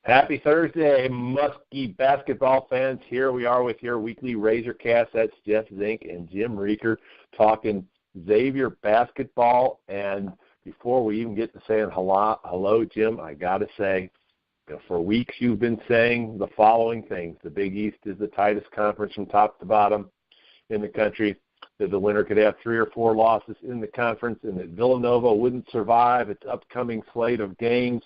Happy Thursday, Muskie basketball fans. Here we are with your weekly Razorcast. That's Jeff Zink and Jim Reaker talking Xavier basketball. And before we even get to saying hello, Jim, I got to say, for weeks you've been saying the following things. The Big East is the tightest conference from top to bottom in the country, that the winner could have 3 or 4 losses in the conference, and that Villanova wouldn't survive its upcoming slate of games.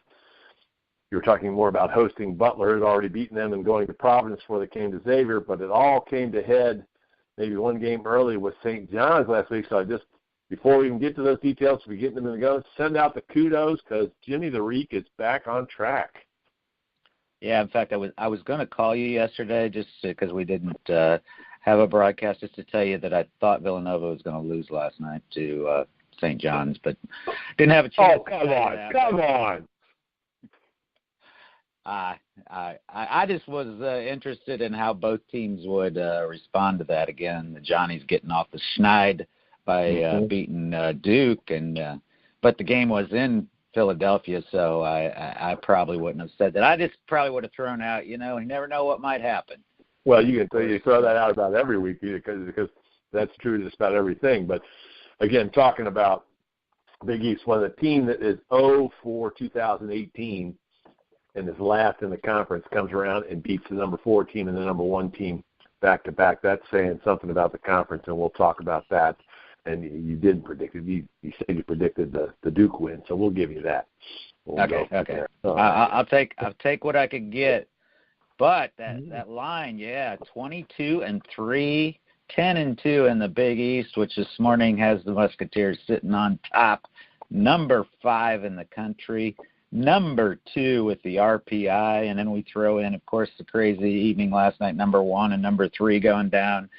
You were talking more about hosting Butler, had already beaten them, and going to Providence before they came to Xavier, but it all came to head maybe one game early with St. John's last week. So I just, before we even get to those details, we're getting them in the go, send out the kudos because Jimmy the Reek is back on track. Yeah, in fact, I was going to call you yesterday just because we didn't have a broadcast, just to tell you that I thought Villanova was going to lose last night to St. John's, but didn't have a chance. Oh, come on. I just was interested in how both teams would respond to that. Again, the Johnny's getting off the schneid by beating Duke, but the game was in Philadelphia, so I probably wouldn't have said that. I just probably would have thrown out, you never know what might happen. Well, you throw that out about every week because that's true to just about everything. But, again, talking about Big East, one of the team that is 0 for 2018 and is last in the conference comes around and beats the number 4 team and the number 1 team back-to-back. That's saying something about the conference, and we'll talk about that. And you did predict it. You said you predicted the Duke win, so we'll give you that. Okay. I'll take what I could get. But that line, 22-3, 10-2 in the Big East, which this morning has the Musketeers sitting on top, number 5 in the country, number 2 with the RPI, and then we throw in, of course, the crazy evening last night, number 1 and number 3 going down.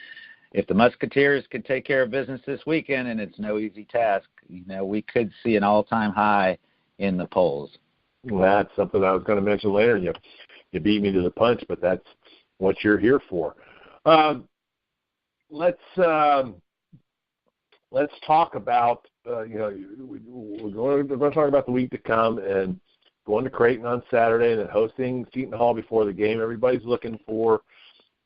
If the Musketeers could take care of business this weekend, and it's no easy task, we could see an all-time high in the polls. Well, that's something I was going to mention later. You beat me to the punch, but that's what you're here for. Let's talk about we're going to talk about the week to come and going to Creighton on Saturday and then hosting Seton Hall before the game. Everybody's looking for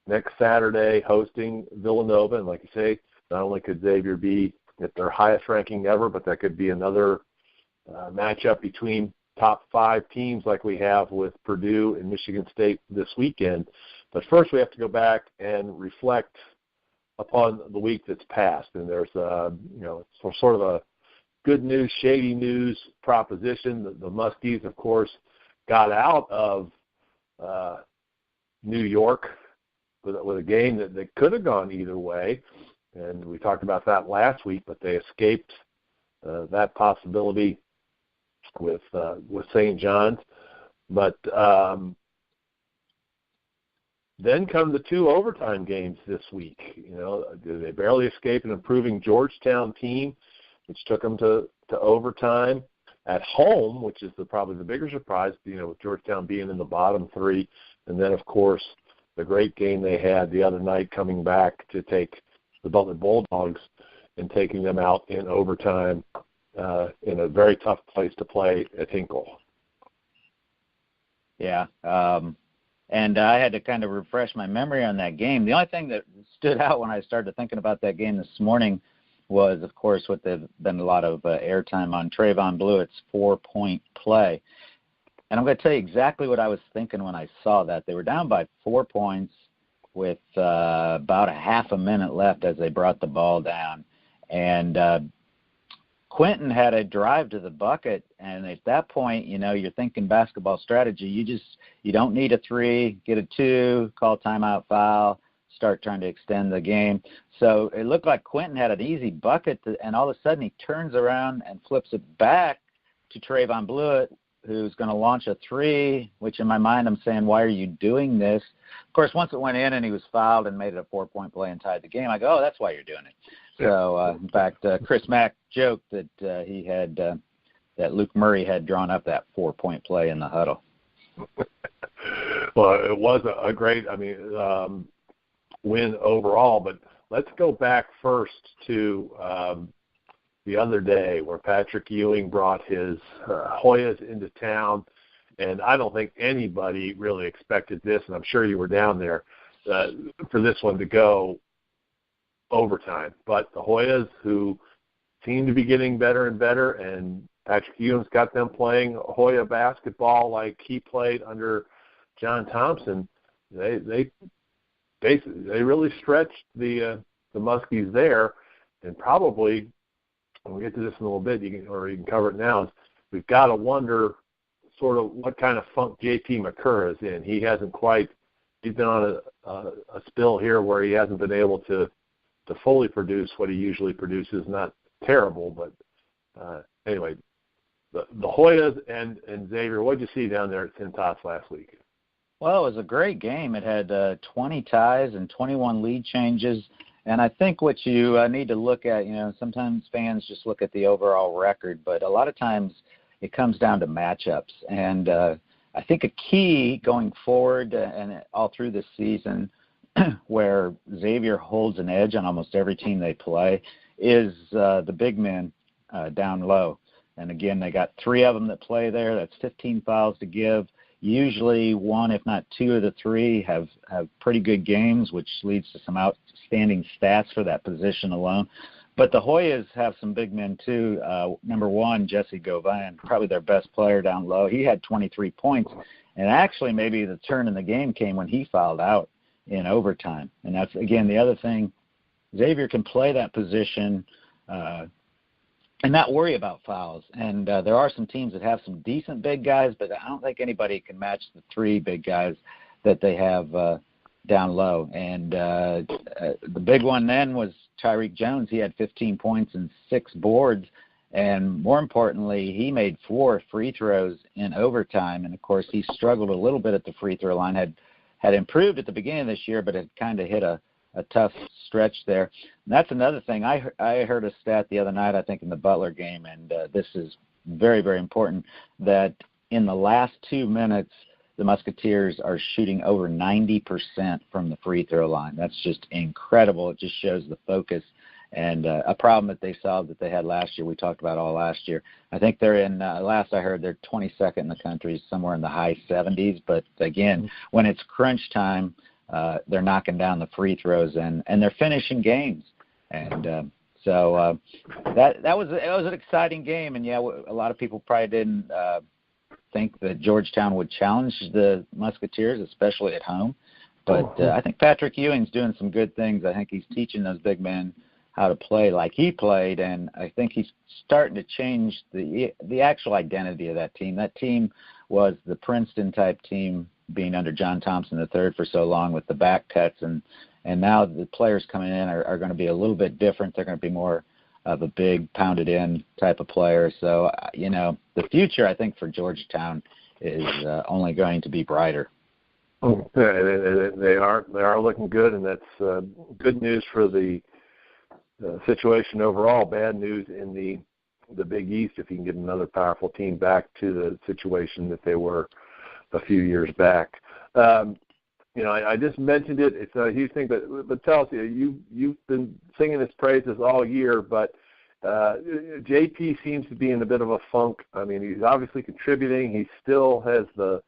next Saturday hosting Villanova, and like you say, not only could Xavier be at their highest ranking ever, but that could be another matchup between top 5 teams like we have with Purdue and Michigan State this weekend. But first we have to go back and reflect upon the week that's passed. And there's sort of a good news, shady news proposition. The Muskies, of course, got out of New York with a game that could have gone either way. And we talked about that last week, but they escaped that possibility with St. John's. But then come the 2 overtime games this week. They barely escaped an improving Georgetown team, which took them to overtime at home, which is probably the bigger surprise, with Georgetown being in the bottom 3. And then, of course, the great game they had the other night coming back to take the Butler Bulldogs and taking them out in overtime in a very tough place to play at Hinkle. Yeah, and I had to kind of refresh my memory on that game. The only thing that stood out when I started thinking about that game this morning was, of course, what there's been a lot of airtime on Trayvon Bluett's 4-point play. And I'm going to tell you exactly what I was thinking when I saw that. They were down by 4 points with about a half a minute left as they brought the ball down. And Quentin had a drive to the bucket, and at that point, you're thinking basketball strategy. You don't need a 3, get a 2, call timeout, foul, start trying to extend the game. So it looked like Quentin had an easy bucket, and all of a sudden he turns around and flips it back to Trayvon Blewett, who's going to launch a 3, which in my mind I'm saying, why are you doing this? Of course, once it went in and he was fouled and made it a 4-point play and tied the game, I go, oh, that's why you're doing it. So, in fact, Chris Mack joked that he had that Luke Murray had drawn up that 4-point play in the huddle. Well, it was a great, win overall. But let's go back first to the other day where Patrick Ewing brought his Hoyas into town And I don't think anybody really expected this, and I'm sure you were down there, for this one to go overtime. But the Hoyas, who seem to be getting better and better, and Patrick Ewing's got them playing Hoya basketball like he played under John Thompson, they really stretched the Muskies there, and probably, when we get to this in a little bit, you can cover it now, is we've got to wonder sort of what kind of funk J.P. McCurr is in. He's been on a spill here where he hasn't been able to fully produce what he usually produces. Not terrible, but anyway, the Hoyas and Xavier, what did you see down there at Cintas last week? Well, it was a great game. It had 20 ties and 21 lead changes. And I think what you need to look at, sometimes fans just look at the overall record, but a lot of times it comes down to matchups. And I think a key going forward and all through this season where Xavier holds an edge on almost every team they play is the big men down low. And, again, they got 3 of them that play there. That's 15 fouls to give. Usually one, if not 2 of the 3 have pretty good games, which leads to some outstanding stats for that position alone. But the Hoyas have some big men, too. Number 1, Jesse Gauvin, probably their best player down low. He had 23 points. And actually maybe the turn in the game came when he fouled out in overtime. And that's, again, the other thing. Xavier can play that position and not worry about fouls. And there are some teams that have some decent big guys, but I don't think anybody can match the 3 big guys that they have down low. And the big one then was Tyreek Jones. He had 15 points and 6 boards. And more importantly, he made 4 free throws in overtime. And, of course, he struggled a little bit at the free throw line, had improved at the beginning of this year, but had kind of hit a tough stretch there. And that's another thing. I heard a stat the other night, I think, in the Butler game, and this is very, very important, that in the last 2 minutes, the Musketeers are shooting over 90% from the free throw line. That's just incredible. It just shows the focus and a problem that they solved that they had last year. We talked about all last year. I think they're in, last I heard, they're 22nd in the country, somewhere in the high 70s. But, again, when it's crunch time, they're knocking down the free throws and they're finishing games. And so that was an exciting game. And, yeah, a lot of people probably didn't think that Georgetown would challenge the Musketeers, especially at home. But I think Patrick Ewing's doing some good things. I think he's teaching those big men how to play like he played, and I think he's starting to change the actual identity of that team. That team was the Princeton-type team being under John Thompson III for so long with the back cuts, and now the players coming in are going to be a little bit different. They're going to be more of a big, pounded-in type of player. So, the future, I think, for Georgetown is only going to be brighter. Oh, yeah, they are looking good, and that's good news for the situation overall. Bad news in the Big East if you can get another powerful team back to the situation that they were a few years back. I just mentioned it. It's a huge thing, but tell us, you've been singing his praises all year, but JP seems to be in a bit of a funk. I mean, he's obviously contributing. He still has the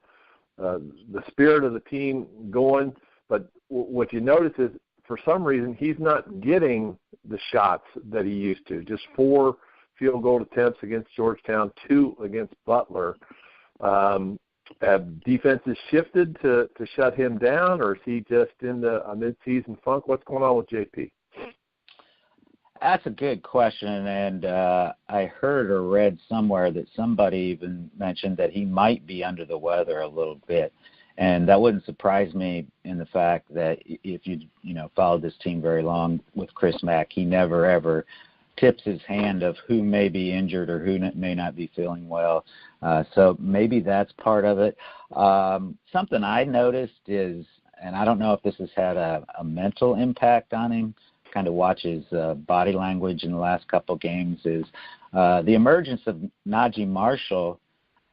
spirit of the team going, but what you notice is, for some reason, he's not getting the shots that he used to. Just 4 field goal attempts against Georgetown, 2 against Butler. Have defenses shifted to shut him down, or is he just in a mid-season funk? What's going on with JP? That's a good question, and I heard or read somewhere that somebody even mentioned that he might be under the weather a little bit. And that wouldn't surprise me in the fact that if you followed this team very long with Chris Mack, he never, ever tips his hand of who may be injured or who may not be feeling well. So maybe that's part of it. Something I noticed is, and I don't know if this has had a mental impact on him, kind of watch his body language in the last couple games, is the emergence of Najee Marshall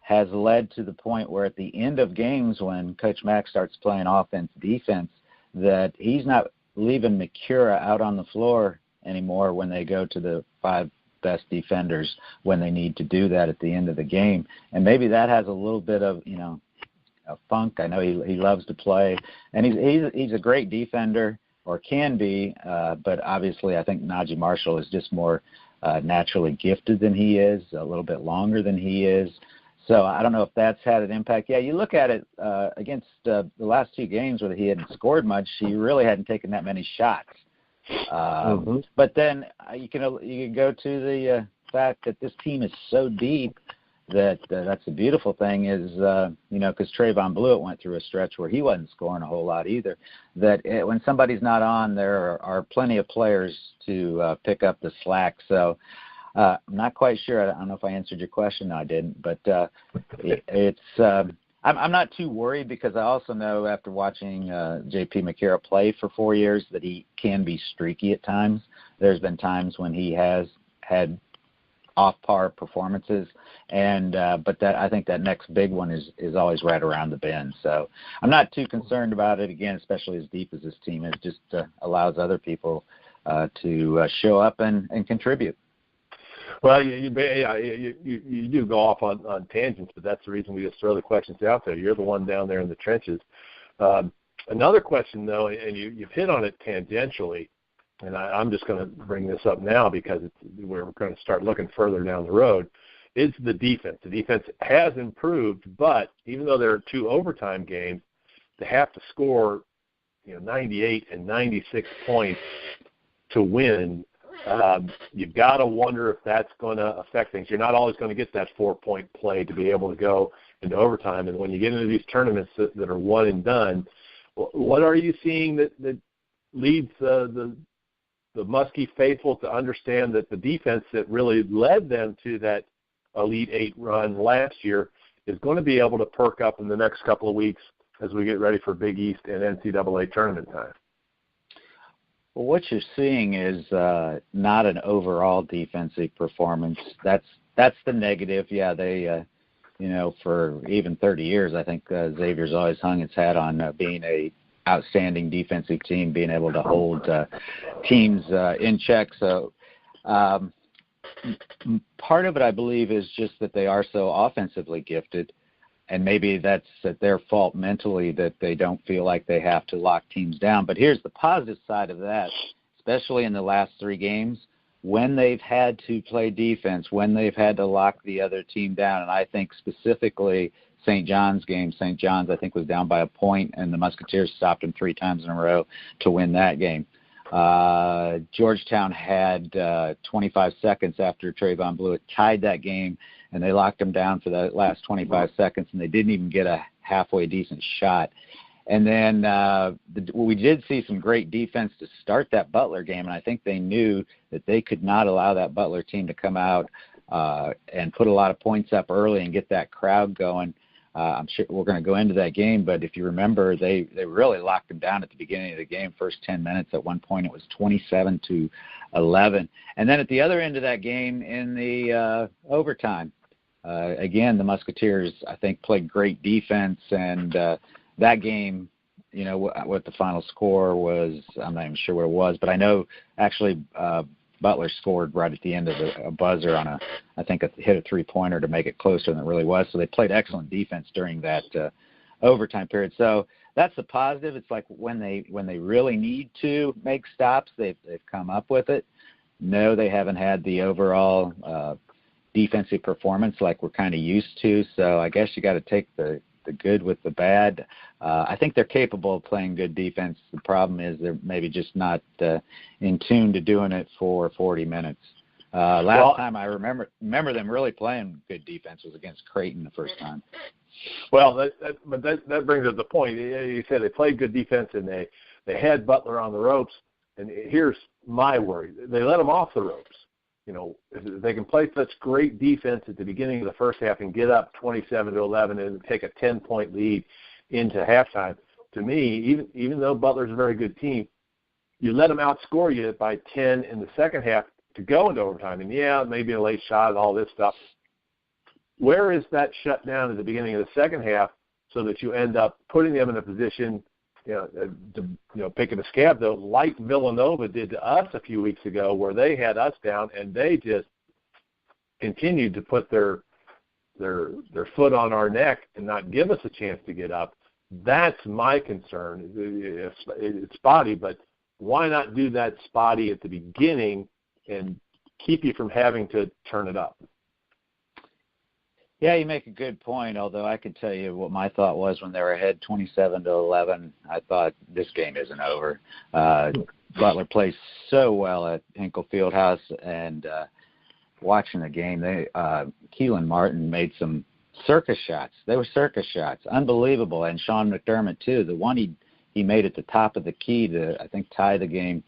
has led to the point where at the end of games when Coach Mack starts playing offense, defense, that he's not leaving McCura out on the floor anymore when they go to the 5 best defenders when they need to do that at the end of the game. And maybe that has a little bit of, a funk. I know he loves to play, and he's a great defender, or can be, but obviously I think Najee Marshall is just more naturally gifted than he is, a little bit longer than he is. So I don't know if that's had an impact. Yeah, you look at it against the last 2 games where he hadn't scored much, he really hadn't taken that many shots. But then you can go to the fact that this team is so deep that that's the beautiful thing is, because Trayvon Blewett went through a stretch where he wasn't scoring a whole lot either, that when somebody's not on, there are plenty of players to pick up the slack. So I'm not quite sure. I don't know if I answered your question. No, I didn't. But I'm not too worried because I also know after watching J.P. McCarroll play for 4 years that he can be streaky at times. There's been times when he has had off-par performances, and but that I think that next big one is always right around the bend. So I'm not too concerned about it, again, especially as deep as this team is. Just allows other people to show up and contribute. Well, you do go off on tangents, but that's the reason we just throw the questions out there. You're the one down there in the trenches. Another question, though, and you've hit on it tangentially, and I'm just going to bring this up now because we're going to start looking further down the road, is the defense. The defense has improved, but even though there are 2 overtime games, they have to score 98 and 96 points to win. You've got to wonder if that's going to affect things. You're not always going to get that 4-point play to be able to go into overtime. And when you get into these tournaments that are one and done, what are you seeing that leads the Muskie faithful to understand that the defense that really led them to that Elite 8 run last year is going to be able to perk up in the next couple of weeks as we get ready for Big East and NCAA tournament time? Well, what you're seeing is not an overall defensive performance. That's the negative. Yeah, they, for even 30 years, I think Xavier's always hung its hat on being a outstanding defensive team, being able to hold teams in check. So part of it, I believe, is just that they are so offensively gifted, and maybe that's at their fault mentally that they don't feel like they have to lock teams down. But here's the positive side of that, especially in the last 3 games, when they've had to play defense, when they've had to lock the other team down, and I think specifically St. John's game. St. John's, I think, was down by a point, and the Musketeers stopped them 3 times in a row to win that game. Georgetown had 25 seconds after Trayvon Blewett tied that game, and they locked them down for the last 25 seconds, and they didn't even get a halfway decent shot. And then we did see some great defense to start that Butler game, and I think they knew that they could not allow that Butler team to come out and put a lot of points up early and get that crowd going. I'm sure we're going to go into that game, but if you remember, they really locked them down at the beginning of the game, first 10 minutes. At one point, it was 27-11. And then at the other end of that game in the overtime, again, the Musketeers, I think, played great defense, and that game, what the final score was, I'm not even sure what it was, but I know actually Butler scored right at the end of a buzzer on I think hit a 3-pointer to make it closer than it really was. So they played excellent defense during that overtime period. So that's the positive. It's like when they really need to make stops, they've come up with it. No, they haven't had the overall defensive performance like we're kind of used to. So I guess you got to take the good with the bad. I think they're capable of playing good defense. The problem is they're maybe just not in tune to doing it for 40 minutes. Last time I remember them really playing good defense was against Creighton the first time. Well, that brings up the point. You said they played good defense and they had Butler on the ropes. And here's my worry: they let them off the ropes. If they can play such great defense at the beginning of the first half and get up 27-11 and take a 10-point lead into halftime, to me, even though Butler's a very good team, you let them outscore you by 10 in the second half to go into overtime. And, yeah, maybe a late shot and all this stuff. Where is that shut down at the beginning of the second half so that you end up putting them in a position picking a scab, though, like Villanova did to us a few weeks ago, where they had us down and they just continued to put their foot on our neck and not give us a chance to get up. That's my concern. It's spotty, but why not do that spotty at the beginning and keep you from having to turn it up? Yeah, you make a good point, although I could tell you what my thought was when they were ahead 27-11. I thought this game isn't over. Butler plays so well at Hinkle Fieldhouse, and watching the game, Keelan Martin made some circus shots. They were circus shots, unbelievable. And Sean McDermott too. The one he made at the top of the key to, I think, tie the game.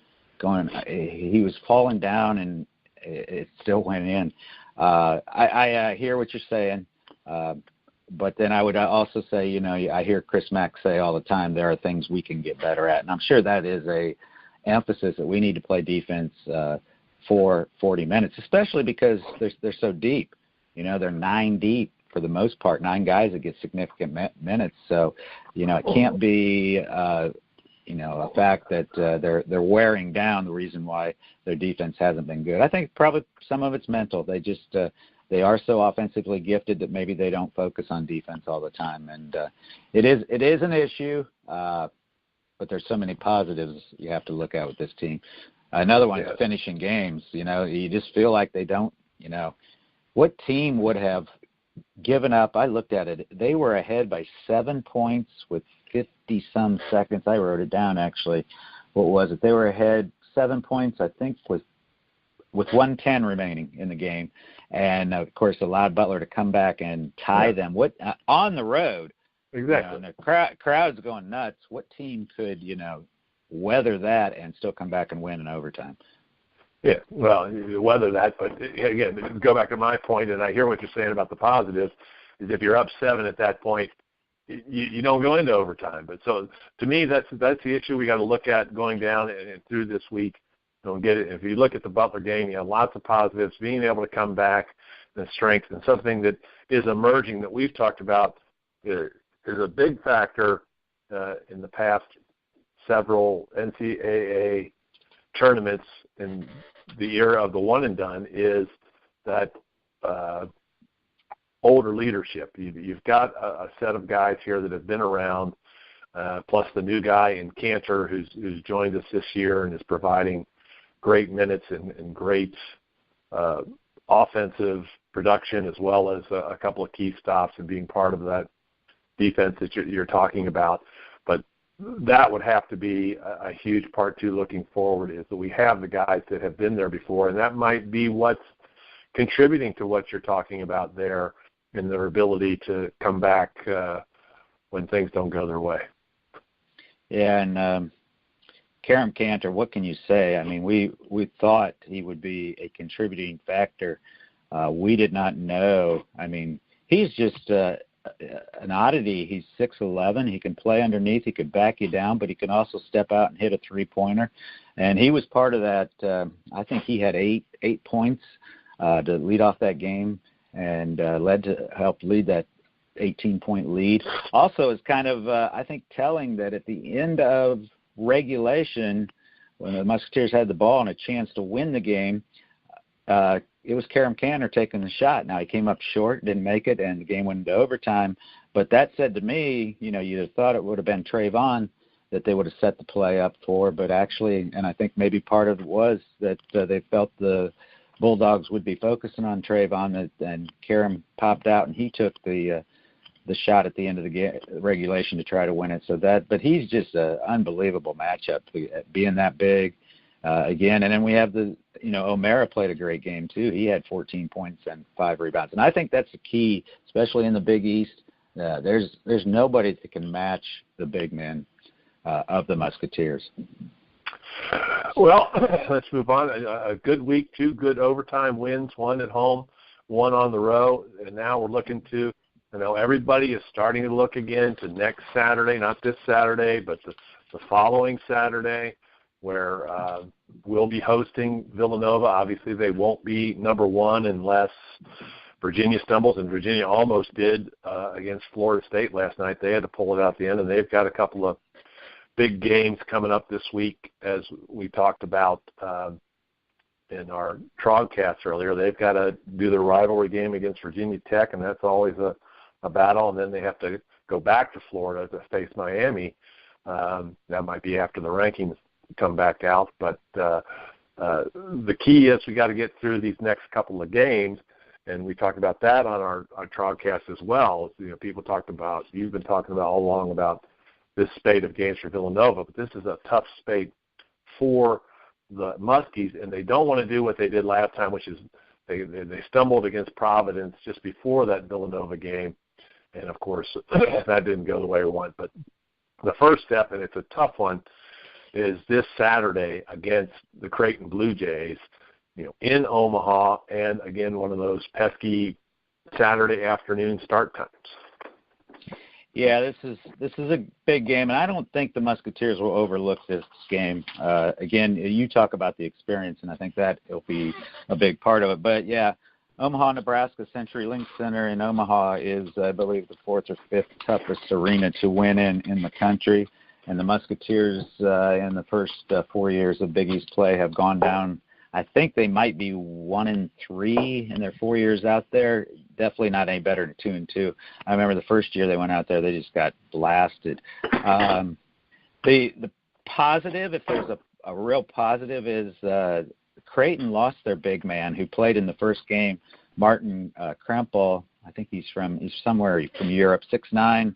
He was falling down, and it still went in. I hear what you're saying, but then I would also say, I hear Chris Mack say all the time there are things we can get better at, and I'm sure that is a emphasis that we need to play defense for 40 minutes, especially because they're so deep. They're 9 deep for the most part, 9 guys that get significant minutes. So, it can't be, a fact that they're wearing down the reason why their defense hasn't been good. I think probably some of it's mental. They just they are so offensively gifted that maybe they don't focus on defense all the time, and it is an issue. But there's so many positives you have to look at with this team. Another one is finishing games. You just feel like they don't. What team would have given up? I looked at it. They were ahead by 7 points with 50-some seconds. I wrote it down, actually. What was it? They were ahead 7 points, I think, with 1:10 remaining in the game. And, of course, allowed Butler to come back and tie them on the road. Exactly. And the crowd's going nuts. What team could, weather that and still come back and win in overtime? Yeah, well, weather that, but again, go back to my point, and I hear what you're saying about the positives, is if you're up 7 at that point, you don't go into overtime. But so to me, that's the issue we got to look at going down and through this week. Don't get it. If you look at the Butler game, you have lots of positives, being able to come back, the strength, and something that is emerging that we've talked about is a big factor in the past several NCAA tournaments in the era of the one and done is that older leadership. You've got a set of guys here that have been around, plus the new guy in Cantor who's joined us this year and is providing great minutes and great offensive production, as well as a couple of key stops and being part of that defense that you're talking about. But that would have to be a huge part, too, looking forward, is that we have the guys that have been there before, and that might be what's contributing to what you're talking about there in their ability to come back when things don't go their way. Yeah, and Karam Cantor, what can you say? I mean, we thought he would be a contributing factor. We did not know. I mean, he's just an oddity. He's 6'11". He can play underneath. He could back you down, but he can also step out and hit a three-pointer. And he was part of that. I think he had eight points to lead off that game and helped lead that 18-point lead. Also, it's kind of, I think, telling that at the end of regulation, when the Musketeers had the ball and a chance to win the game, it was Karam Cantor taking the shot. Now, he came up short, didn't make it, and the game went into overtime. But that said to me, you'd have thought it would have been Trayvon that they would have set the play up for. But actually, and I think maybe part of it was that they felt the Bulldogs would be focusing on Trayvon, and Karam popped out, and he took the shot at the end of the regulation to try to win it. But he's just an unbelievable matchup, being that big. Again, and then we have O'Mara played a great game too. He had 14 points and 5 rebounds, and I think that's the key, especially in the Big East. There's nobody that can match the big men of the Musketeers. Well, let's move on. A good week, 2 good overtime wins, 1 at home, 1 on the road, and now we're looking to. Everybody is starting to look again to next Saturday, not this Saturday, but the following Saturday, where we'll be hosting Villanova. Obviously, they won't be number 1 unless Virginia stumbles, and Virginia almost did against Florida State last night. They had to pull it out at the end, and they've got a couple of big games coming up this week, as we talked about in our Trogcast earlier, they've got to do their rivalry game against Virginia Tech, and that's always a battle. And then they have to go back to Florida to face Miami. That might be after the rankings come back out. But the key is we got to get through these next couple of games, and we talked about that on our Trogcast as well. You know, you've been talking about all along about this spate of games for Villanova, but this is a tough spate for the Muskies, and they don't want to do what they did last time, which is they stumbled against Providence just before that Villanova game, and of course that didn't go the way we want. But the first step, and it's a tough one, is this Saturday against the Creighton Blue Jays, you know, in Omaha, and again one of those pesky Saturday afternoon start times. Yeah, this is a big game, and I don't think the Musketeers will overlook this game. Again, you talk about the experience, and I think that will be a big part of it. But, yeah, Omaha, Nebraska CenturyLink Center in Omaha is, I believe, the fourth or fifth toughest arena to win in the country. And the Musketeers in the first 4 years of Big East play have gone down. I think they might be 1-3 in their 4 years out there. Definitely not any better than 2-2. I remember the first year they went out there, they just got blasted. The positive, if there's a real positive, is Creighton lost their big man who played in the first game, Martin Krempel. I think he's somewhere from Europe, 6'9",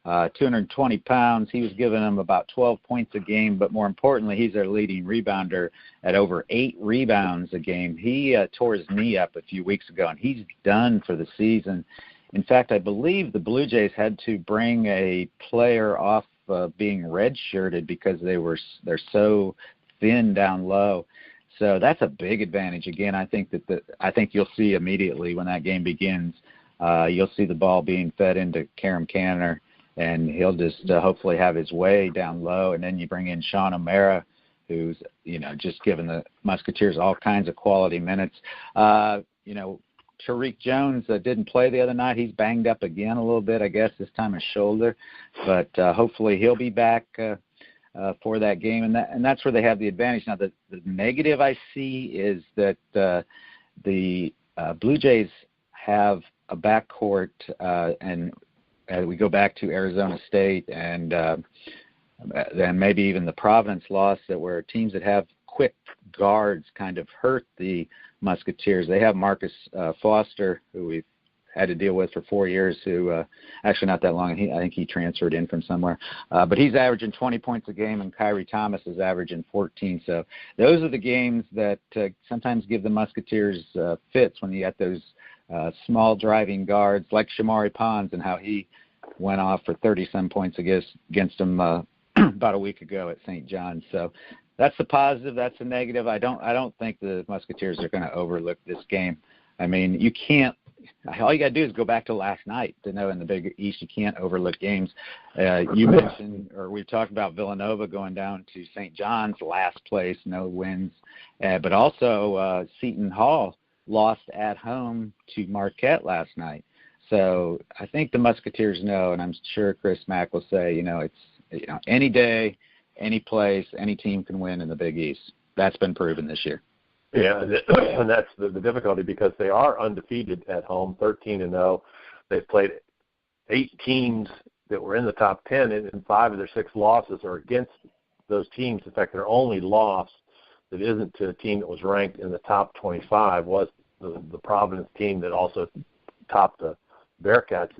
220 pounds. He was giving them about 12 points a game, but more importantly, he's their leading rebounder at over 8 rebounds a game. He tore his knee up a few weeks ago, and he's done for the season. In fact, I believe the Blue Jays had to bring a player off being redshirted because they're so thin down low. So that's a big advantage. Again, I think you'll see immediately when that game begins, you'll see the ball being fed into Karam Kanter, and he'll just hopefully have his way down low. And then you bring in Sean O'Mara, who's, you know, just giving the Musketeers all kinds of quality minutes. You know, Tariq Jones didn't play the other night. He's banged up again a little bit, I guess, this time his shoulder. But hopefully he'll be back for that game. And that's where they have the advantage. Now, the negative I see is that the Blue Jays have a backcourt, and we go back to Arizona State and then maybe even the Providence loss, that where teams that have quick guards kind of hurt the Musketeers. They have Marcus Foster, who we've had to deal with for 4 years, who actually not that long. I think he transferred in from somewhere. But he's averaging 20 points a game, and Kyrie Thomas is averaging 14. So those are the games that sometimes give the Musketeers fits when you got those small driving guards like Shamari Pons, and how he went off for 30-some points against them about a week ago at St. John's. So that's the positive. That's the negative. I don't think the Musketeers are going to overlook this game. I mean, you can't. All you got to do is go back to last night to know in the Big East you can't overlook games. You mentioned, or we've talked about Villanova going down to St. John's, last place, no wins. But also Seton Hall lost at home to Marquette last night. So I think the Musketeers know, and I'm sure Chris Mack will say, it's any day, any place, any team can win in the Big East. That's been proven this year. Yeah, and that's the difficulty, because they are undefeated at home, 13-0. They've played 8 teams that were in the top 10, and 5 of their 6 losses are against those teams. In fact, their only loss that isn't to a team that was ranked in the top 25 was the Providence team that also topped the Bearcats.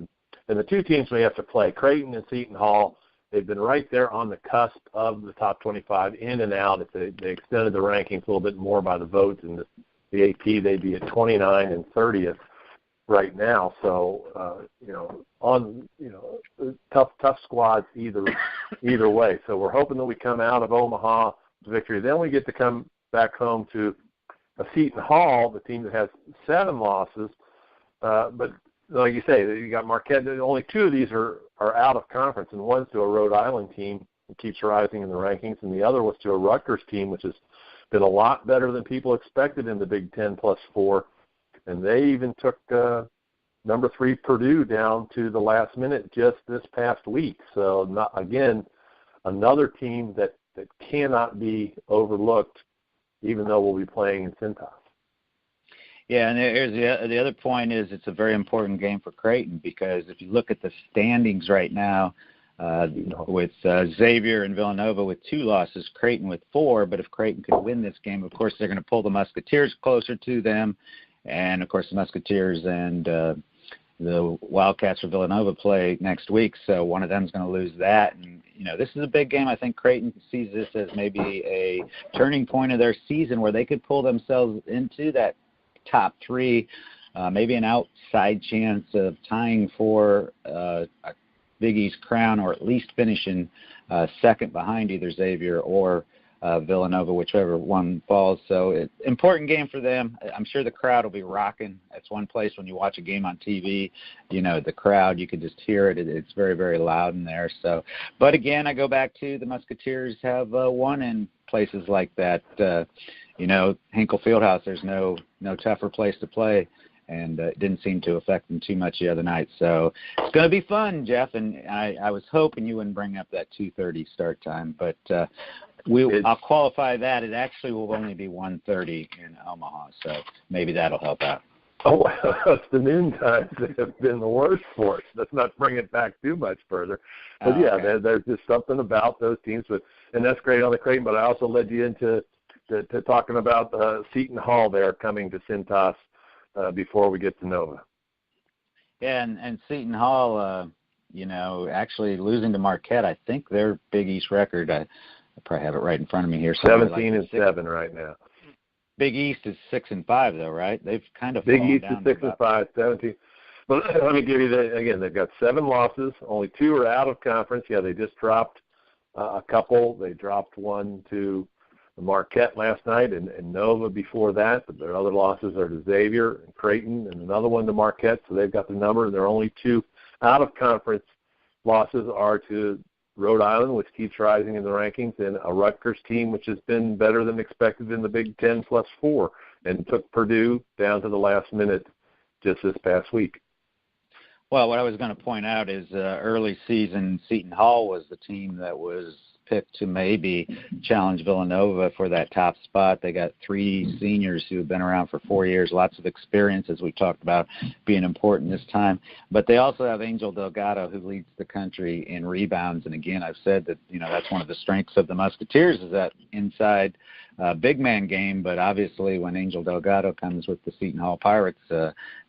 And the 2 teams we have to play, Creighton and Seton Hall, they've been right there on the cusp of the top 25, in and out. If they extended the rankings a little bit more by the votes in the AP, they'd be at 29 and 30th right now. So, tough squads either way. So we're hoping that we come out of Omaha with victory. Then we get to come back home to a Seton Hall, the team that has 7 losses. But like you say, you got Marquette. Only 2 of these are out of conference, and one's to a Rhode Island team that keeps rising in the rankings, and the other was to a Rutgers team, which has been a lot better than people expected in the Big Ten +4. And they even took number 3 Purdue down to the last minute just this past week. So, another team that cannot be overlooked even though we'll be playing in Cintas. Yeah, and here's the other point is it's a very important game for Creighton because if you look at the standings right now, with Xavier and Villanova with 2 losses, Creighton with 4. But if Creighton could win this game, of course, they're going to pull the Musketeers closer to them. And, of course, the Musketeers and the Wildcats for Villanova play next week. So one of them is going to lose that. And, this is a big game. I think Creighton sees this as maybe a turning point of their season where they could pull themselves into that top 3, maybe an outside chance of tying for a Big East crown, or at least finishing second behind either Xavier or Villanova, whichever one falls. So it's an important game for them. I'm sure the crowd will be rocking. That's one place when you watch a game on TV, the crowd, you can just hear it. It's very, very loud in there. So, but again, I go back to the Musketeers have won in places like that. Hinkle Fieldhouse, there's no tougher place to play. And it didn't seem to affect them too much the other night. So it's going to be fun, Jeff. And I was hoping you wouldn't bring up that 2:30 start time, but I'll qualify that. It actually will only be 1:30 in Omaha, so maybe that'll help out. Oh, it's the noon times that have been the worst for us. Let's not bring it back too much further. But, okay. There's just something about those teams. And that's great on the Creighton, but I also led you into to talking about Seton Hall there coming to Cintas. Before we get to Nova. Yeah, and Seton Hall, actually losing to Marquette, I think their Big East record, I probably have it right in front of me here. 17-7 right now. Big East is 6-5 though, right? They've kind of Big fallen East down is 6-5, 17. But let me give you again. They've got 7 losses. Only 2 are out of conference. Yeah, they just dropped a couple. They dropped one to Marquette last night and Nova before that, but their other losses are to Xavier and Creighton and another one to Marquette, so they've got the number. And their only 2 out-of-conference losses are to Rhode Island, which keeps rising in the rankings, and a Rutgers team, which has been better than expected in the Big Ten +4, and took Purdue down to the last minute just this past week. Well, what I was going to point out is early season Seton Hall was the team that was picked to maybe challenge Villanova for that top spot. They got 3 seniors who have been around for 4 years, lots of experience, as we talked about, being important this time. But they also have Angel Delgado, who leads the country in rebounds. And again, I've said that, that's one of the strengths of the Musketeers is that inside big man game. But obviously when Angel Delgado comes with the Seton Hall Pirates,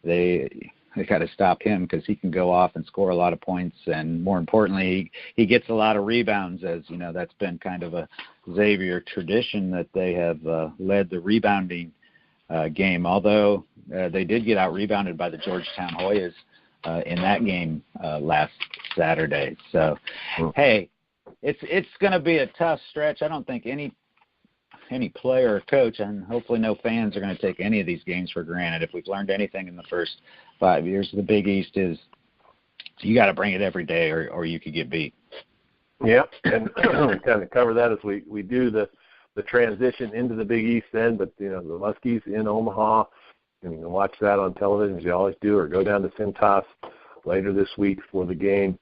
they got to stop him because he can go off and score a lot of points, and more importantly, he gets a lot of rebounds. As that's been kind of a Xavier tradition that they have led the rebounding game. Although they did get out rebounded by the Georgetown Hoyas in that game last Saturday. So, hey, it's going to be a tough stretch. I don't think any player or coach, and hopefully no fans, are going to take any of these games for granted. If we've learned anything in the first 5 years of the Big East is you got to bring it every day or you could get beat. Yeah, and we kind of cover that as we do the transition into the Big East then, but, the Muskies in Omaha, and you can watch that on television as you always do, or go down to Cintas later this week for the game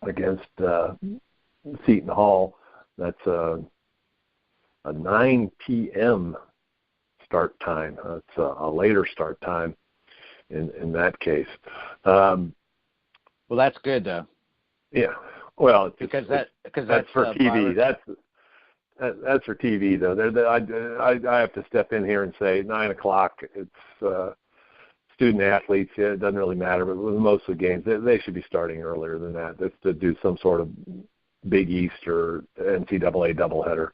against Seton Hall. That's a 9 p.m. start time. It's a later start time in that case. Well, that's good though. Yeah. Well, because that's for TV. That's for TV though. I have to step in here and say 9 o'clock. It's student athletes. Yeah, it doesn't really matter. But with most of the games, they should be starting earlier than that. That's to do some sort of Big East or NCAA doubleheader.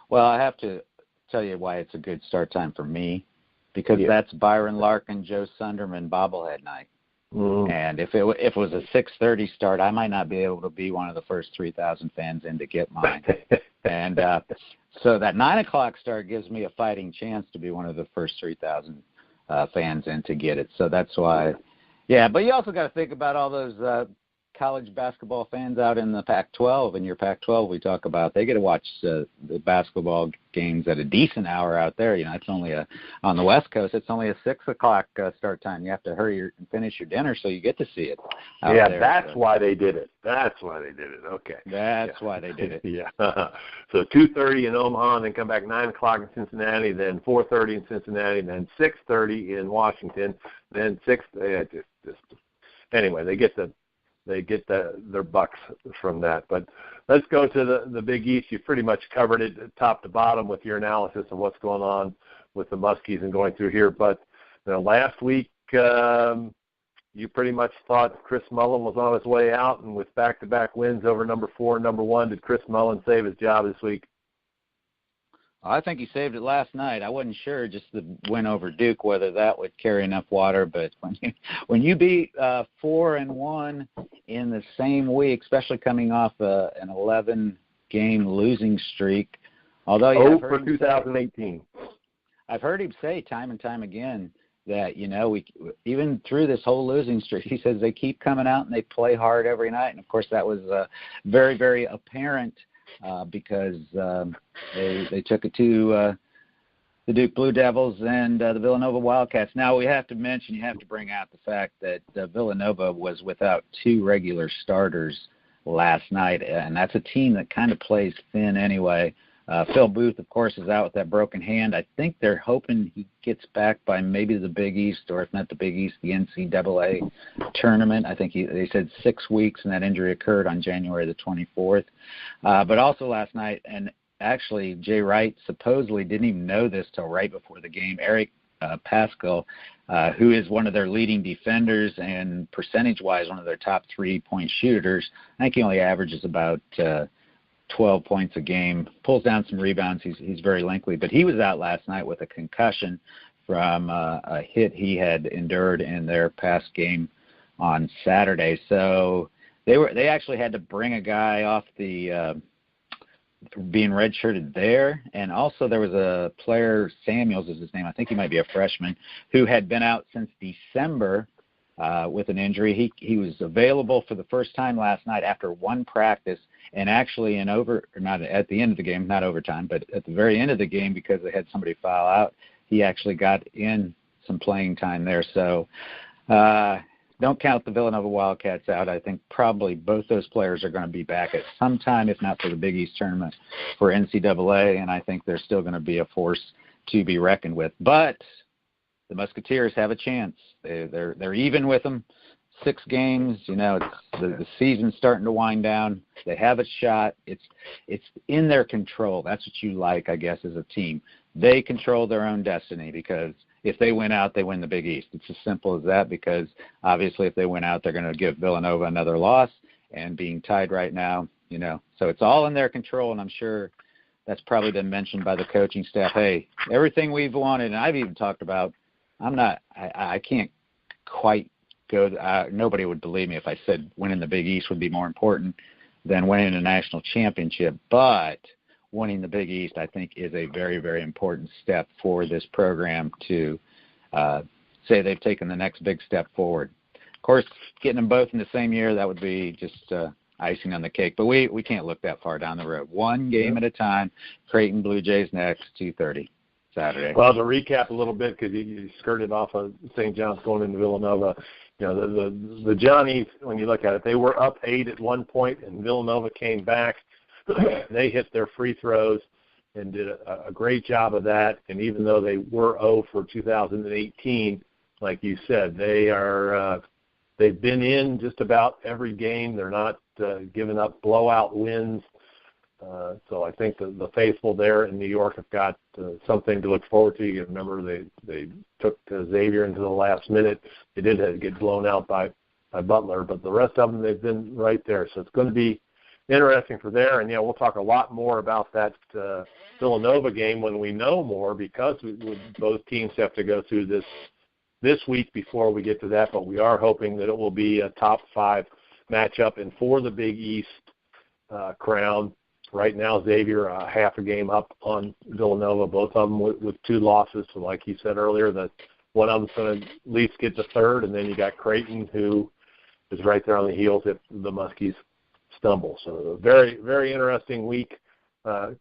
Well, I have to tell you why it's a good start time for me, because that's Byron Larkin, Joe Sunderman bobblehead night. Mm-hmm. And if it was a 6:30 start, I might not be able to be one of the first 3,000 fans in to get mine. And so that 9 o'clock start gives me a fighting chance to be one of the first 3,000 fans in to get it. So that's why. Yeah, but you also got to think about all those college basketball fans out in the Pac-12, in your Pac-12 we talk about, they get to watch the basketball games at a decent hour out there. It's only on the West Coast, it's only a 6 o'clock start time. You have to hurry and finish your dinner so you get to see it out there. That's why they did it. Okay. That's why they did it. Yeah. So 2:30 in Omaha, and then come back 9 o'clock in Cincinnati, then 4:30 in Cincinnati, and then 6:30 in Washington, then 6. Anyway, they get their bucks from that. But let's go to the Big East. You pretty much covered it top to bottom with your analysis of what's going on with the Muskies and going through here. But last week you pretty much thought Chris Mullen was on his way out, and with back-to-back wins over number 4 and number 1, did Chris Mullen save his job this week? I think he saved it last night. I wasn't sure just the win over Duke whether that would carry enough water, but when you beat 4 and 1 in the same week, especially coming off an 11-game losing streak, although for 2018, I've heard him say time and time again that we even through this whole losing streak, he says they keep coming out and they play hard every night, and of course that was very, very apparent. Because they took it to the Duke Blue Devils and the Villanova Wildcats. Now, you have to bring out the fact that Villanova was without 2 regular starters last night, and that's a team that kind of plays thin anyway. Phil Booth, of course, is out with that broken hand. I think they're hoping he gets back by maybe the Big East, or if not the Big East, the NCAA tournament. I think they said 6 weeks, and that injury occurred on January the 24th. But also last night, and actually Jay Wright supposedly didn't even know this till right before the game, Eric Pascal, who is one of their leading defenders and percentage-wise one of their top 3-point shooters. I think he only averages about 12 points a game, pulls down some rebounds. He's very lengthy, but he was out last night with a concussion from a hit he had endured in their past game on Saturday. So they actually had to bring a guy off the being redshirted there, and also there was a player, Samuels is his name, I think he might be a freshman, who had been out since December with an injury. He was available for the first time last night after one practice, and actually not at the end of the game, not overtime, but at the very end of the game, because they had somebody foul out, he actually got in some playing time there. So don't count the Villanova Wildcats out. I think probably both those players are going to be back at some time, if not for the Big East tournament for NCAA, and I think they're still going to be a force to be reckoned with. But the Musketeers have a chance. They're even with them. 6 games, the season's starting to wind down. They have a shot. It's in their control. That's what you like, I guess, as a team. They control their own destiny, because if they win out, they win the Big East. It's as simple as that, because obviously if they win out, they're going to give Villanova another loss, and being tied right now, So it's all in their control, and I'm sure that's probably been mentioned by the coaching staff. Hey, everything we've wanted, and I've even talked about, I can't quite go. Nobody would believe me if I said winning the Big East would be more important than winning a national championship. But winning the Big East, I think, is a very, very important step for this program to say they've taken the next big step forward. Of course, getting them both in the same year, that would be just icing on the cake. But we can't look that far down the road. One game at a time. Creighton Blue Jays next, 2:30 Saturday. Well, to recap a little bit, because you skirted off of St. John's going into Villanova, the Johnnies, when you look at it, they were up 8 at one point, and Villanova came back. They hit their free throws and did a great job of that. And even though they were 0 for 2018, like you said, they've been in just about every game. They're not giving up blowout wins. So I think the faithful there in New York have got something to look forward to. You remember they took Xavier into the last minute. They did get blown out by Butler, but the rest of them, they've been right there. So it's going to be interesting for there. And, we'll talk a lot more about that Villanova game when we know more, because both teams have to go through this week before we get to that. But we are hoping that it will be a top 5 matchup. And for the Big East crown, right now, Xavier half a game up on Villanova, both of them with 2 losses. So like you said earlier, that one of them's going to at least get the third, and then you got Creighton, who is right there on the heels if the Muskies stumble. So a very, very interesting week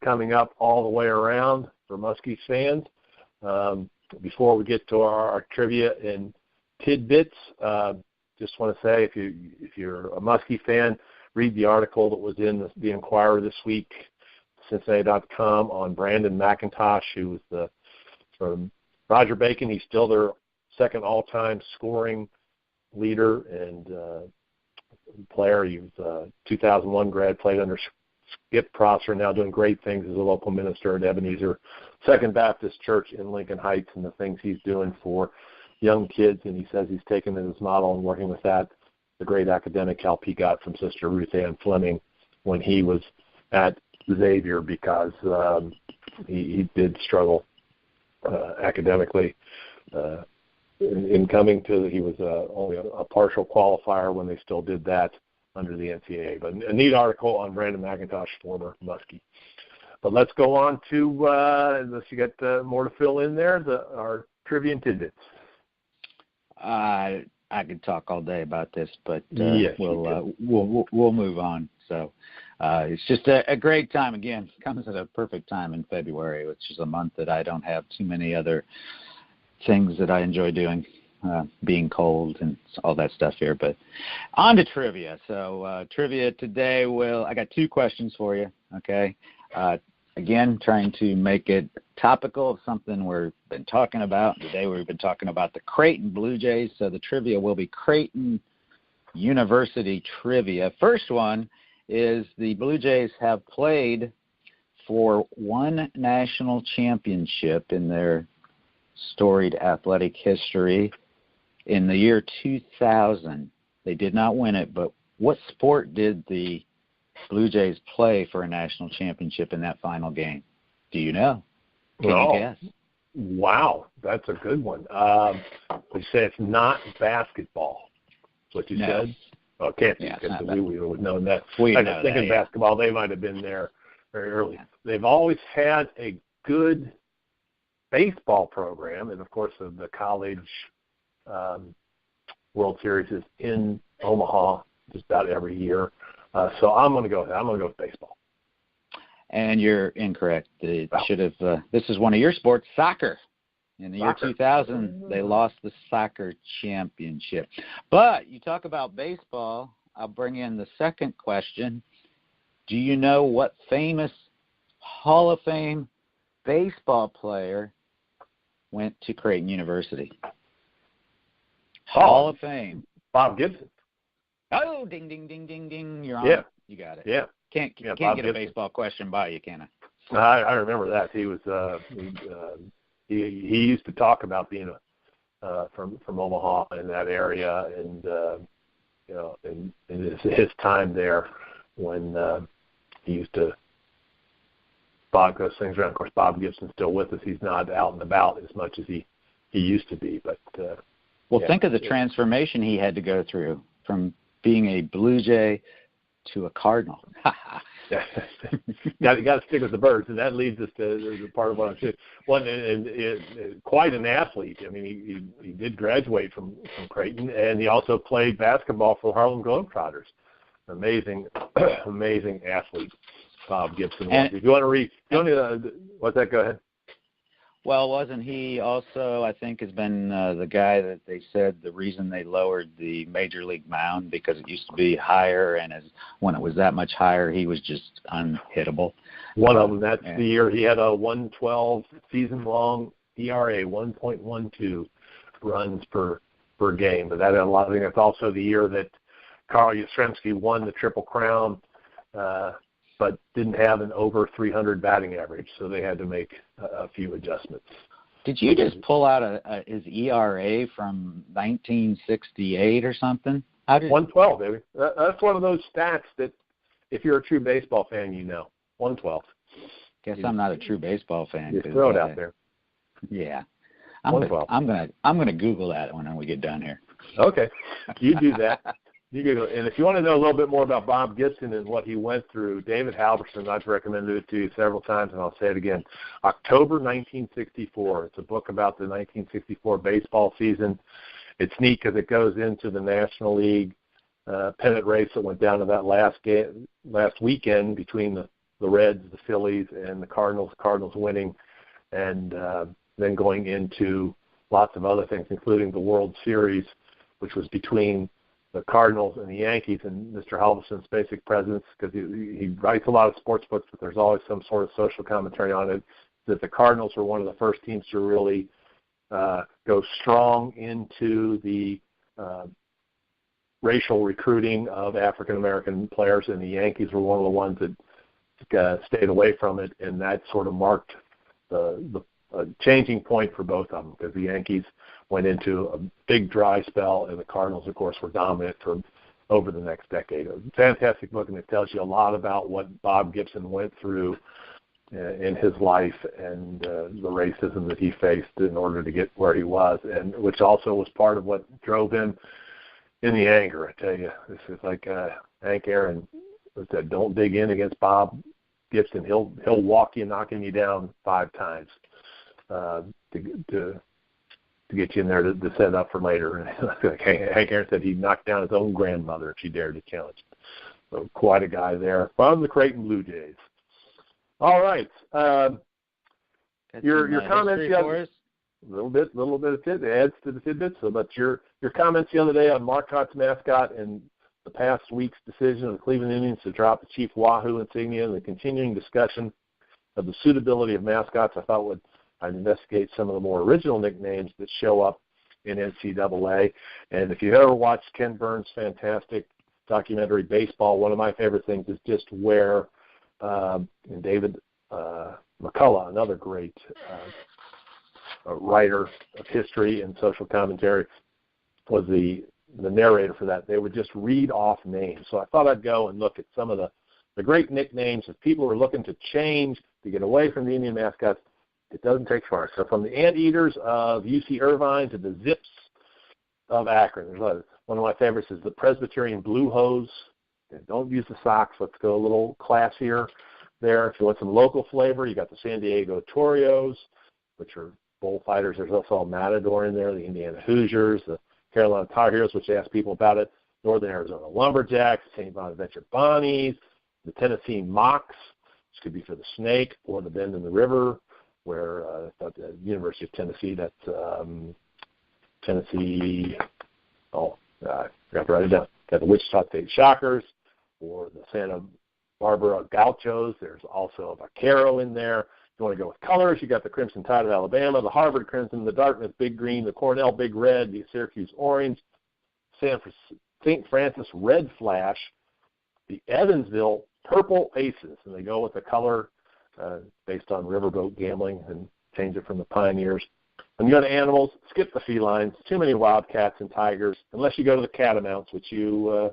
coming up all the way around for Muskies fans. Before we get to our trivia and tidbits, just want to say if you're a Muskie fan, read the article that was in the Inquirer this week, Cincinnati.com, on Brandon McIntosh, who was from Roger Bacon. He's still their second all-time scoring leader and player. He was a 2001 grad, played under Skip Prosser, now doing great things as a local minister at Ebenezer Second Baptist Church in Lincoln Heights, and the things he's doing for young kids. And he says he's taken it as model and working with that, the great academic help he got from Sister Ruth Ann Fleming when he was at Xavier, because he did struggle academically. In coming to, he was only a partial qualifier when they still did that under the NCAA. But a neat article on Brandon McIntosh, former Muskie. But let's go on to, unless you got more to fill in there, our trivia and tidbits. I could talk all day about this, but yes, we'll move on. So it's just a great time. Again, comes at a perfect time in February, which is a month that I don't have too many other things that I enjoy doing, being cold and all that stuff here. But on to trivia. So trivia today I got two questions for you, okay? Again, trying to make it topical of something we've been talking about. Today we've been talking about the Creighton Blue Jays, so the trivia will be Creighton University trivia. First one is the Blue Jays have played for one national championship in their storied athletic history in the year 2000. They did not win it, but what sport did the Blue Jays play for a national championship in that final game? Do you know? Can you guess? Wow, that's a good one. You say it's not basketball. That's what you said? Oh, it can't be, because we would have known that. I was thinking basketball, they might have been there very early. Yeah. They've always had a good baseball program, and of course the college World Series is in Omaha just about every year. So I'm going to go with that. I'm going to go with baseball. And you're incorrect. They should have. This is one of your sports, soccer. In the year 2000, they lost the soccer championship. But you talk about baseball. I'll bring in the second question. Do you know what famous Hall of Fame baseball player went to Creighton University? Hall of Fame. Bob Gibson. Oh, ding, ding, ding, ding, ding. You're on. Yeah. You got it. Yeah. Can't get a baseball question by you, can I? I remember that. He was he used to talk about being from Omaha in that area, and in his time there when he used to bog those things around. Of course, Bob Gibson's still with us. He's not out and about as much as he used to be. But think of the transformation he had to go through from being a Blue Jay to a Cardinal. Got to stick with the birds, and that leads us to the part of what I'm saying. One, and quite an athlete. I mean, he did graduate from Creighton, and he also played basketball for the Harlem Globetrotters. Amazing athlete, Bob Gibson. If you want to read, what's that? Go ahead. Well, wasn't he also, I think, has been the guy that they said the reason they lowered the major league mound because it used to be higher, and when it was that much higher, he was just unhittable. One of them, that's the year he had a 112 season-long ERA, 1.12 runs per game. But that had a lot of things. That's also the year that Carl Yastrzemski won the Triple Crown, but didn't have an over 300 batting average, so they had to make a few adjustments. Did you just pull out his ERA from 1968 or something? 112, baby. That's one of those stats that, if you're a true baseball fan, you know. 112. Guess I'm not a true baseball fan. Just throw it out there. Yeah. 112. I'm gonna Google that when we get done here. Okay, you do that. And if you want to know a little bit more about Bob Gibson and what he went through, David Halverson, I've recommended it to you several times, and I'll say it again. October 1964. It's a book about the 1964 baseball season. It's neat because it goes into the National League pennant race that went down to that last weekend between the Reds, the Phillies, and the Cardinals. The Cardinals winning, and then going into lots of other things, including the World Series, which was between the Cardinals and the Yankees. And Mr. Halverson's basic presence, because he writes a lot of sports books, but there's always some sort of social commentary on it, that the Cardinals were one of the first teams to really go strong into the racial recruiting of African-American players, and the Yankees were one of the ones that stayed away from it, and that sort of marked the changing point for both of them, because the Yankees went into a big dry spell, and the Cardinals, of course, were dominant for over the next decade. A fantastic book, and it tells you a lot about what Bob Gibson went through in his life and the racism that he faced in order to get where he was, and which also was part of what drove him in the anger. I tell you, this is like Hank Aaron said, don't dig in against Bob Gibson. He'll walk you, knocking you down 5 times to get you in there to set up for later. And Hank Aaron said he knocked down his own grandmother if she dared to challenge him. So quite a guy there from the Creighton Blue Jays. All right. Your comments a little bit of tidbit adds to the tidbits. So, but your comments the other day on Marcotte's mascot and the past week's decision of the Cleveland Indians to drop the Chief Wahoo insignia and the continuing discussion of the suitability of mascots, I thought I'd investigate some of the more original nicknames that show up in NCAA. And if you've ever watched Ken Burns' fantastic documentary Baseball, one of my favorite things is just where and David McCullough, another great writer of history and social commentary, was the narrator for that. They would just read off names. So I thought I'd go and look at some of the great nicknames that people are looking to change to get away from the Indian mascots. It doesn't take far. So from the Anteaters of UC Irvine to the Zips of Akron. There's one of my favorites is the Presbyterian Blue Hose. Don't use the socks. Let's go a little classier there. If you want some local flavor, you got the San Diego Torios, which are bullfighters. There's also a Matador in there, the Indiana Hoosiers, the Carolina Tar Heels, which ask people about it, Northern Arizona Lumberjacks, the St. Bonaventure Bonnies, the Tennessee Mocs, which could be for the Snake, or the Bend in the River, where at the University of Tennessee, that's Tennessee, I forgot to write it down. Got the Wichita State Shockers, or the Santa Barbara Gauchos. There's also a Vaquero in there. If you want to go with colors, you got the Crimson Tide of Alabama, the Harvard Crimson, the Dartmouth Big Green, the Cornell Big Red, the Syracuse Orange, St. Francis Red Flash, the Evansville Purple Aces, and they go with the color based on riverboat gambling and change it from the Pioneers. When you go to animals, skip the felines. Too many wildcats and tigers, unless you go to the catamounts, which you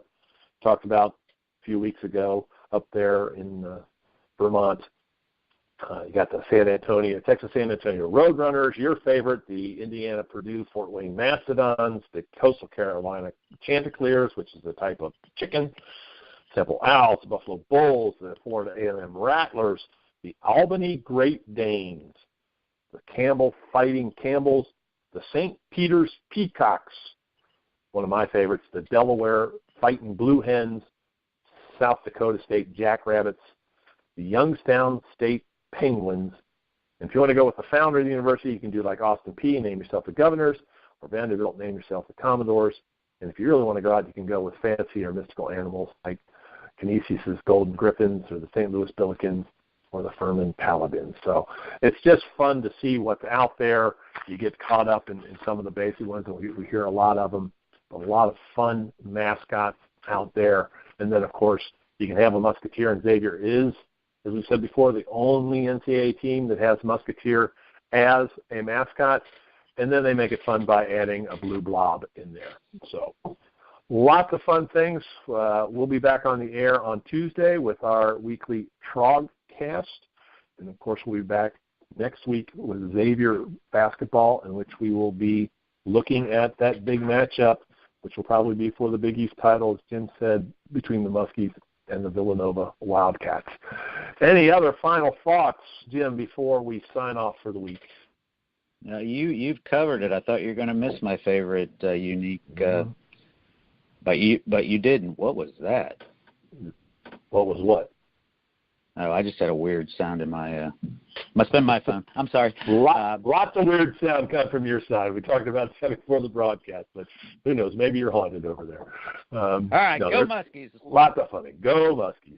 talked about a few weeks ago up there in Vermont. You got the Texas San Antonio Roadrunners, your favorite, the Indiana Purdue Fort Wayne Mastodons, the Coastal Carolina Chanticleers, which is a type of chicken, Temple Owls, the Buffalo Bulls, the Florida A&M Rattlers, the Albany Great Danes, the Campbell Fighting Campbells, the St. Peter's Peacocks, one of my favorites, the Delaware Fighting Blue Hens, South Dakota State Jackrabbits, the Youngstown State Penguins. And if you want to go with the founder of the university, you can do like Austin Peay, name yourself the Governors, or Vanderbilt, name yourself the Commodores. And if you really want to go out, you can go with fancy or mystical animals like Canisius's Golden Griffins, or the St. Louis Billikens, or the Furman Paladins. So it's just fun to see what's out there. You get caught up in some of the basic ones, and we hear a lot of them. A lot of fun mascots out there. And then, of course, you can have a Musketeer, and Xavier is, as we said before, the only NCAA team that has Musketeer as a mascot. And then they make it fun by adding a blue blob in there. So lots of fun things. We'll be back on the air on Tuesday with our weekly Trogcast. And, of course, we'll be back next week with Xavier basketball, in which we will be looking at that big matchup, which will probably be for the Big East title, as Jim said, between the Muskies and the Villanova Wildcats. Any other final thoughts, Jim, before we sign off for the week? You've covered it. I thought you were going to miss my favorite unique But you didn't. What was that? What was what? Oh, I just had a weird sound in my. Must have been my phone. I'm sorry. Lots of weird sound come from your side. We talked about that before the broadcast, but who knows? Maybe you're haunted over there. All right, go Muskies. Lots of funny. Go Muskies.